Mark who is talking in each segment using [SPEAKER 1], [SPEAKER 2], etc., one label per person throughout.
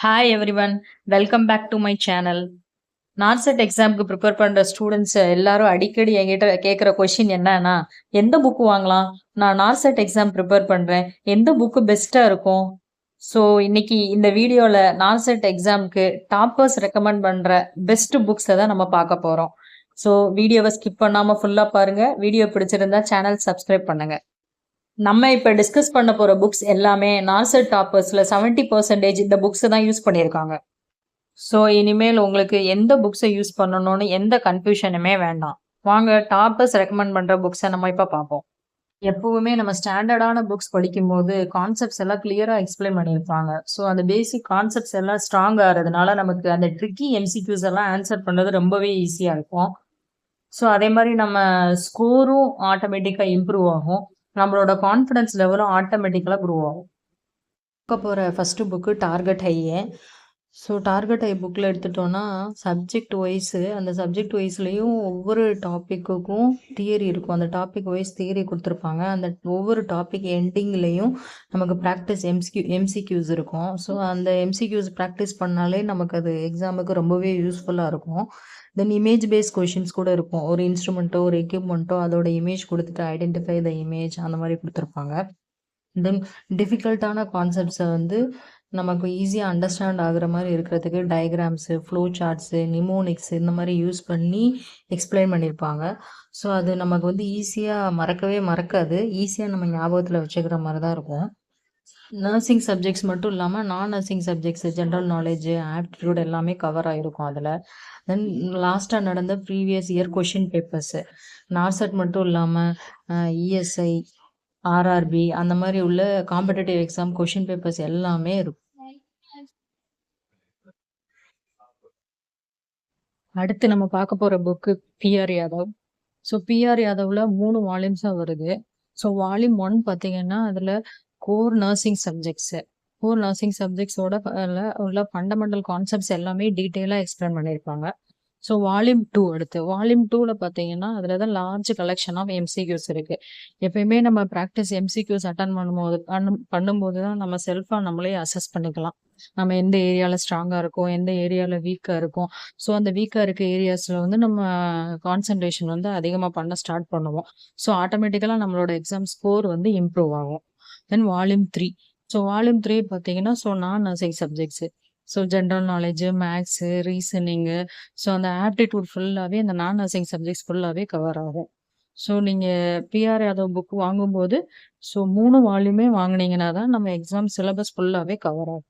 [SPEAKER 1] Hi everyone, welcome back to my channel. NORCET எக்ஸாமுக்கு prepare பண்ணுற students எல்லாரும் அடிக்கடி என்கிட்ட கேட்குற கொஷின் என்னன்னா, எந்த புக்கு வாங்கலாம்? நான் நார்செட் எக்ஸாம் ப்ரிப்பேர் பண்ணுறேன், எந்த புக்கு பெஸ்ட்டாக இருக்கும்? ஸோ இன்னைக்கு இந்த வீடியோவில் நார்செட் எக்ஸாமுக்கு டாப்பர்ஸ் ரெக்கமெண்ட் பண்ணுற பெஸ்ட் புக்ஸை தான் நம்ம பார்க்க போகிறோம். ஸோ வீடியோவை ஸ்கிப் பண்ணாமல் ஃபுல்லாக பாருங்கள். வீடியோ பிடிச்சிருந்தா சேனல் சப்ஸ்கிரைப் பண்ணுங்கள். நம்ம இப்போ டிஸ்கஸ் பண்ண போகிற புக்ஸ் எல்லாமே நார்செட் டாப்பர்ஸில் 70% இந்த புக்ஸை தான் யூஸ் பண்ணியிருக்காங்க. ஸோ இனிமேல் உங்களுக்கு எந்த புக்ஸை யூஸ் பண்ணணும்னு எந்த கன்ஃபியூஷனுமே வேண்டாம். வாங்க டாப்பர்ஸ் ரெக்கமெண்ட் பண்ணுற புக்ஸை நம்ம இப்போ பார்ப்போம். எப்பவுமே நம்ம ஸ்டாண்டர்டான புக்ஸ் படிக்கும்போது கான்செப்ட்ஸ் எல்லாம் கிளியராக எக்ஸ்பிளைன் பண்ணியிருப்பாங்க. ஸோ அந்த பேசிக் கான்செப்ட்ஸ் எல்லாம் ஸ்ட்ராங் ஆகிறதுனால நமக்கு அந்த ட்ரிக்கி எம்சிக்யூஸ் எல்லாம் ஆன்சர் பண்ணுறது ரொம்பவே ஈஸியாக இருக்கும். ஸோ அதே மாதிரி நம்ம ஸ்கோரும் ஆட்டோமேட்டிக்காக இம்ப்ரூவ் ஆகும். நம்மளோட கான்ஃபிடன்ஸ் லெவலும் ஆட்டோமேட்டிக்கலாக க்ரோ ஆகும். பார்க்க போகிற ஃபஸ்ட்டு புக்கு டார்கெட் ஹையே. ஸோ டார்கெட் ஹை புக்கில் எடுத்துட்டோன்னா சப்ஜெக்ட் வைஸு அந்த சப்ஜெக்ட் வைஸ்லேயும் ஒவ்வொரு டாப்பிக்குக்கும் தியரி இருக்கும். அந்த டாபிக் வைஸ் தியரி கொடுத்துருப்பாங்க. அந்த ஒவ்வொரு டாபிக் எண்டிங்லேயும் நமக்கு ப்ராக்டிஸ் எம்சிக்யூஸ் இருக்கும். ஸோ அந்த எம்சிக்யூஸ் ப்ராக்டிஸ் பண்ணாலே நமக்கு அது எக்ஸாமுக்கு ரொம்பவே யூஸ்ஃபுல்லாக இருக்கும். தென் இமேஜ் பேஸ் கொஷின்ஸ் கூட இருக்கும். ஒரு இன்ஸ்ட்ருமெண்ட்டோ ஒரு எக்யூப்மெண்ட்டோ அதோட இமேஜ் கொடுத்துட்டு ஐடென்டிஃபை த இமேஜ் அந்த மாதிரி கொடுத்துருப்பாங்க. தென் டிஃபிகல்ட்டான கான்செப்ட்ஸை நமக்கு ஈஸியாக அண்டர்ஸ்டாண்ட் ஆகுற மாதிரி இருக்கிறதுக்கு டயக்ராம்ஸு, ஃப்ளோ சார்ட்ஸு, நிமோனிக்ஸ் இந்த மாதிரி யூஸ் பண்ணி எக்ஸ்பிளைன் பண்ணியிருப்பாங்க. ஸோ அது நமக்கு ஈஸியாக மறக்கவே மறக்காது. ஈஸியாக நம்ம ஞாபகத்தில் வச்சுக்கிற மாதிரி தான் இருக்கும். நர்சிங் சப்ஜெக்ட்ஸ் மட்டும் இல்லாமல் நான் nursing subjects, general knowledge, aptitude எல்லாமே கவர் ஆகிருக்கும் அதில். தென் லாஸ்ட்டாக நடந்த previous year question papers NORCET மட்டும் இல்லாமல் இஎஸ்ஐ, ஆர்ஆர்பி அந்த மாதிரி உள்ள காம்படிட்டிவ் எக்ஸாம் கொஷின் பேப்பர்ஸ் எல்லாமே இருக்கும். அடுத்து நம்ம பார்க்க போகிற book BR Yadav. So BR யாதவ்ல 3 வால்யூம்ஸாக வருது. ஸோ வால்யூம் 1 பார்த்தீங்கன்னா அதில் கோர் நர்சிங் சப்ஜெக்ட்ஸோட உள்ள ஃபண்டமெண்டல் கான்செப்ட்ஸ் எல்லாமே டீட்டெயிலாக எக்ஸ்பிளைன் பண்ணியிருப்பாங்க. ஸோ வால்யூம் 2 அடுத்து வால்யூம் 2ல பார்த்தீங்கன்னா அதில் தான் லார்ஜ் கலெக்ஷன் ஆஃப் எம்சிக்யூஸ் இருக்குது. எப்பயுமே நம்ம ப்ராக்டிஸ் எம்சிக்யூஸ் அட்டன் பண்ணும்போது தான் நம்ம செல்ஃபாக நம்மளே அசஸ் பண்ணிக்கலாம். நம்ம எந்த ஏரியாவில் ஸ்ட்ராங்காக இருக்கும், எந்த ஏரியாவில் வீக்காக இருக்கும். ஸோ அந்த வீக்காக இருக்க ஏரியாஸில் நம்ம கான்சன்ட்ரேஷன் அதிகமாக பண்ண ஸ்டார்ட் பண்ணுவோம். ஸோ ஆட்டோமேட்டிக்கலாக நம்மளோட எக்ஸாம் ஸ்கோர் இம்ப்ரூவ் ஆகும். தென் வால்யூம் 3. ஸோ வால்யூம் 3 பார்த்தீங்கன்னா நான் nursing subjects. So general knowledge, maths, reasoning, so அந்த ஆப்டிடியூட் ஃபுல்லாகவே அந்த நான் நர்சிங் சப்ஜெக்ட்ஸ் ஃபுல்லாகவே கவர் ஆகும். ஸோ நீங்கள் பிஆர் யாதவ் புக் வாங்கும்போது 3 வால்யூமே வாங்கினீங்கன்னா தான் நம்ம எக்ஸாம் சிலபஸ் ஃபுல்லாகவே கவர் ஆகும்.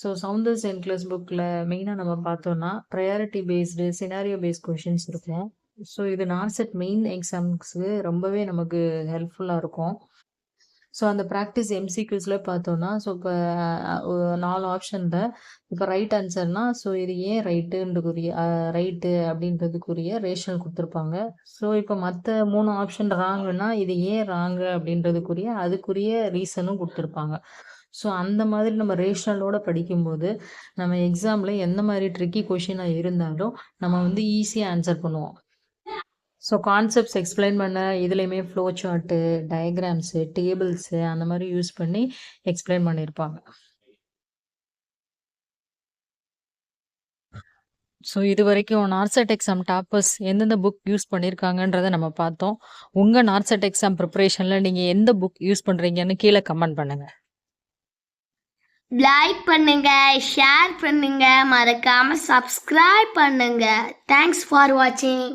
[SPEAKER 1] ஸோ சவுந்தர்ஸ் என்க்ளஸ் புக்கில் மெயினாக நம்ம பார்த்தோம்னா priority based, scenario paste questions இருக்கும். ஸோ இது நார்செட் மெயின் எக்ஸாம்ஸுக்கு ரொம்பவே நமக்கு ஹெல்ப்ஃபுல்லாக இருக்கும். ஸோ அந்த ப்ராக்டிஸ் எம்சிக்யூஸில் பார்த்தோன்னா இப்போ 4 ஆப்ஷனில் இப்போ ரைட் ஆன்சர்னா இது ஏன் ரைட்டு அப்படின்றதுக்குரிய ரேஷனல் கொடுத்துருப்பாங்க. ஸோ இப்போ மற்ற 3 ஆப்ஷன் ராங்குன்னா இது ஏன் ராங்கு அப்படின்றதுக்குரிய அதுக்குரிய ரீசனும் கொடுத்துருப்பாங்க. ஸோ அந்த மாதிரி நம்ம ரேஷனலோட படிக்கும்போது நம்ம எக்ஸாமில் எந்த மாதிரி ட்ரிக்கி கொஷினாக இருந்தாலும் நம்ம ஈஸியாக ஆன்சர் பண்ணுவோம். ஸோ கான்செப்ட்ஸ் எக்ஸ்பிளைன் பண்ண இதுலேயுமே ஃப்ளோ சார்ட்டு, டயக்ராம்ஸு, டேபிள்ஸு அந்த மாதிரி யூஸ் பண்ணி எக்ஸ்பிளைன் பண்ணியிருப்பாங்க. ஸோ இது வரைக்கும் நார்செட் எக்ஸாம் டாப்பர்ஸ் எந்தெந்த புக் யூஸ் பண்ணியிருக்காங்கன்றதை நம்ம பார்த்தோம். உங்கள் நார்செட் எக்ஸாம் ப்ரிப்பரேஷனில் நீங்கள் எந்த புக் யூஸ் பண்ணுறீங்கன்னு கீழே கமெண்ட் பண்ணுங்கள்.
[SPEAKER 2] லைக் பண்ணுங்க, ஷேர் பண்ணுங்க, மறக்காம சப்ஸ்கிரைப் பண்ணுங்க. தேங்க்ஸ் ஃபார் வாட்சிங்.